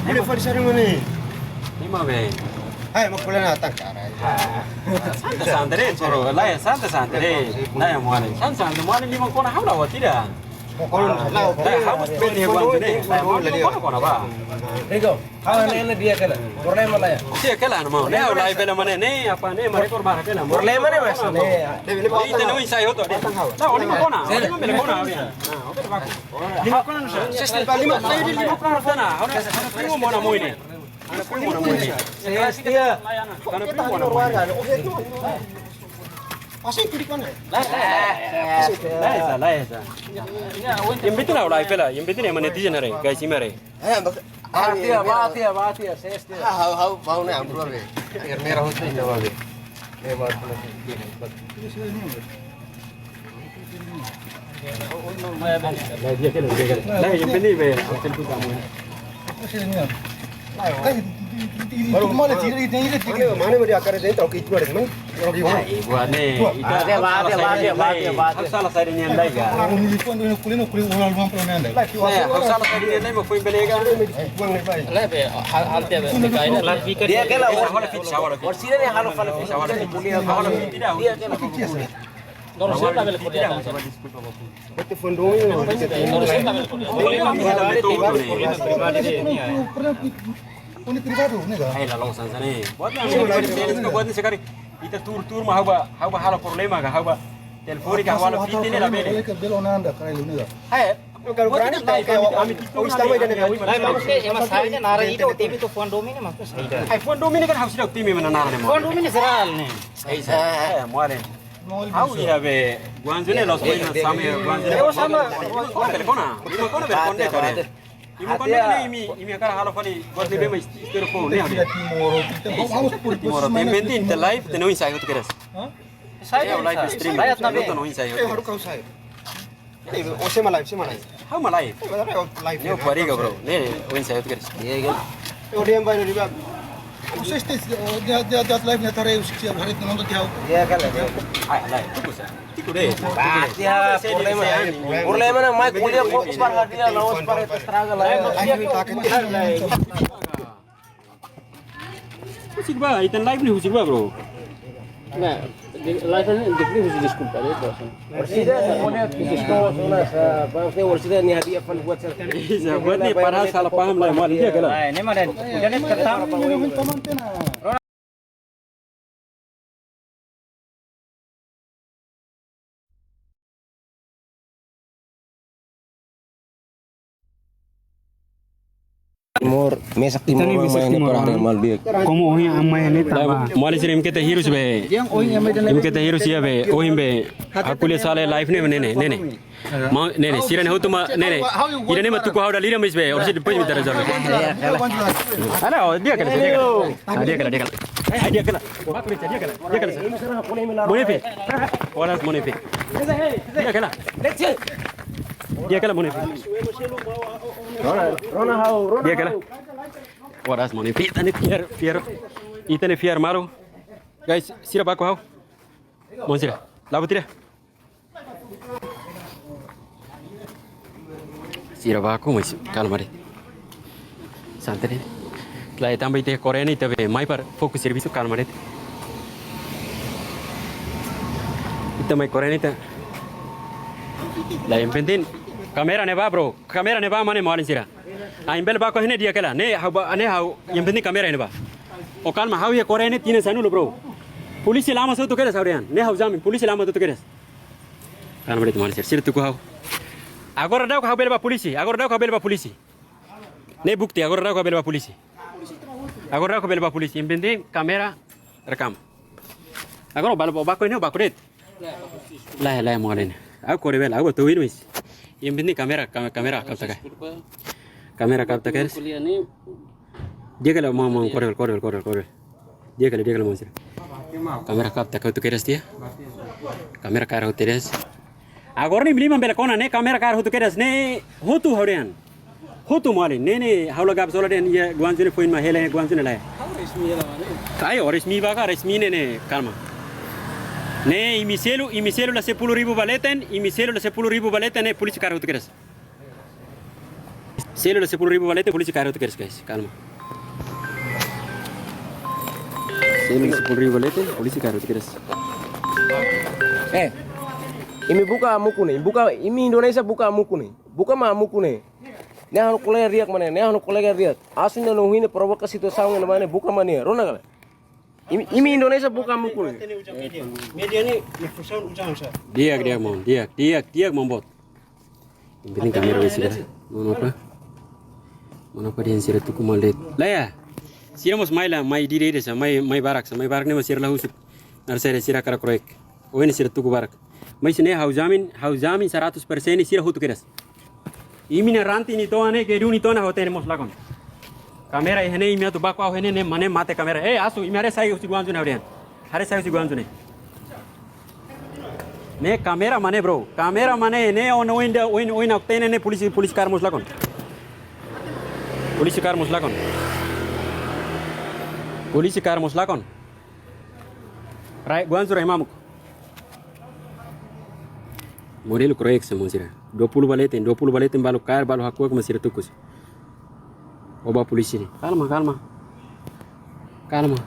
Ini fadi sari mana? Lima be. Hai, mau pulang datang cara. Santai coro, lah ya santai. Nah yang mana? Santai mana lima kona hamla wa tidak. Kalau Lah harus beli hewan ini. Lah mau kona ba. Ego, hawa nene dia kala. Problema lah ya. Dia kala mau. Ne au lai bela mana ne apa ne mari kor bara kala. Problema ne mas. Ne. Itu ne insai hoto. Nah, lima kona. Lima bela kona. Nah, oke baku. Lima kona nusa. lima kali di Lima kona sana. Harus primo mana mau ini. Ana primo mana mau ini. Dia. Karena primo mana mau ini. Pasti itu di mana? Lah esa. Yang betul lah lai bela. Yang betul yang mana netizen hari. Guys ini hari. Batia, ses dia. Hau mau nih ambrol be. Air merah hotu ini jawab be. Lah dia kala. Lah yang betul be. Hotel tu kamu. Baru mana ciri ini mana mau diakar itu tahu itu ada mana? Kalau di mana? Buat ni. Batia. Salah saya ni andai ga. Kulino orang luar pun ada. Nah, salah saya ni andai mau poin belega. Buang ni baik. Lah be hal dia be kain lah fikir Dia kala Shawara fit, shawara fit. और सीधे नहीं हालो फल Shawara fit. Shawara fit tidak. dia kala Nor siapa bel kuliah. Itu fondo ini. Nor siapa bel kuliah. Ini privado, nih kan? Hai lah longsan sana. Buat ni buat ni sekali. Kita tur mah haba halo problema ga haba telefonika hawala fit ni lah bele. Belum anda kali ini kan? Hai. Kalau berani tahu kayak istama dan Lah bagus ke emas saya nara itu TV tu phone domini mas saya. Hai phone domini kan harus dak timi mana nana mo. Phone domini seral ni. Hai sa. Muare. How ya be. Guanzune los poin same guanzune. sama. Telefona. Imo kona be konde tore. Imo konde ni imi akara halo fali buat ni be mas telefon ni. Timoro tempentin te live te no insai tu keras. Saya live stream. Lihat nabe. Tu no insai. Harus kau saya. Ini sema live. How malai? Live. Ni pariga bro. Ni insai tu keras. Dia yang bayar di bawah. Proses dia live nya tarik usia hari itu nonton dia. dia kala Hai lai. Tu kusa. Tiku deh. Batia problema na mai kuliah kok par dia lawas par estraga lah Husik ba? Itan live ni husik ba bro? Nah, live ni dikli harus diskutasi itu. और सीधे उन्हें किसको सुना सा पांच और सीधे नहीं हदी अपन buat serkan Isa buat ni para salah paham lah mau dia kala. Nah, ini mah dan jadi ketam. timur mesak timur main para mal dia Como hoy amma ni taba. Mali sirim kete hirus be. Im kete hirus ya be. Ohim be. Akule sale live ne ne. Ma ne siran hotu ma ne. Ira ne matu ko hawda lira mis be. Or sit poj mitara jalo. Ala dia kala. Dia kala. Hai dia kala. Bakuri dia kala. Mone pe. Oras mone pe. Dia kala. Dia kala mone pe. Rona hau Dia kala. Oras mone pe. Tane fiar. Itane fiar maru. Guys, sira bako hau. Mon sira. Labu tira. Sira bako mas kalmare. Santai. Lai tambah itu Korea ni tapi mai par fokus service kalmare. Itu mai Korea ni tu. Lai yang penting kamera ne ba bro. Kamera ne ba mana mau sira. Ain bel ba ko hene dia kala. Ne hau yang penting kamera ne ba. O kalma hau ya Korea ni tina sanu lo bro. Polisi lama so tu kera saurian. Ne hau jamin polisi lama tu kera. Kalmare tu mana sira tu ko hau. Agora dah kau bela polisi. Agora dah kau bela polisi. Ne bukti agora dah kau bela polisi. Agora dah kau bela polisi. Yang penting kamera rekam. Agora bako ini bako det. Lah mau ni. Aku korek bela. Aku tahu ini mis. Yang penting kamera kau tak. Kamera kau tak. Kuliah ni Dia kalau mau korek. Dia kalau mau sih. Kamera kau tak kau tu keras dia. Kamera kau teres. Agora ni beli membela kona ne kamera kar hotu keras ne hotu horian hotu mali ne haula gab sola den ye guanjune poin ma hele guanjune lai kai ores mi baga resmi ne kalma ne imiselu la 10,000 baleten imiselu la 10,000 baleten ne polisi kar hotu keras Selula 10.000 balete polisi karo tu guys. Calma. Selula 10.000 balete polisi karo tu Ini buka amuku nih, ini Indonesia buka amuku nih, buka mah amuku nih. Nih anu kolega riak mana, nih anu kolega riak. Aslinya nuhin provokasi itu saung mana, buka mana, rona kali. Ini Indonesia buka amuku nih. Media ni perusahaan ucapan saya. Dia membot. Yang penting kamera wis sudah. Mau apa dia sira tu kumalet. Lah ya. Sira mos mai dire desa, mai barak ni masir lah usuk. Narsere sira kara kroek. Oh ini sira tu barak. Mai sini hauzamin 100% ni sira hutu keras. Imi na ranti ni to ane ke ni to na hote ni mos lagon. Kamera ihne imi tu bakwa ihne ne mane mate kamera. Asu imi are sai usi guanju na orian. Hare sai usi guanju ne. Ne kamera mane bro. Kamera mane ne on oin oktene ne polisi kar mos lagon. Polisi kar mos lakon. Rai guanju rai mamuk. Modelo kroek semua sira. 20 balete balu kair balu hakku masih tukus. Oba polisi ni. Calma.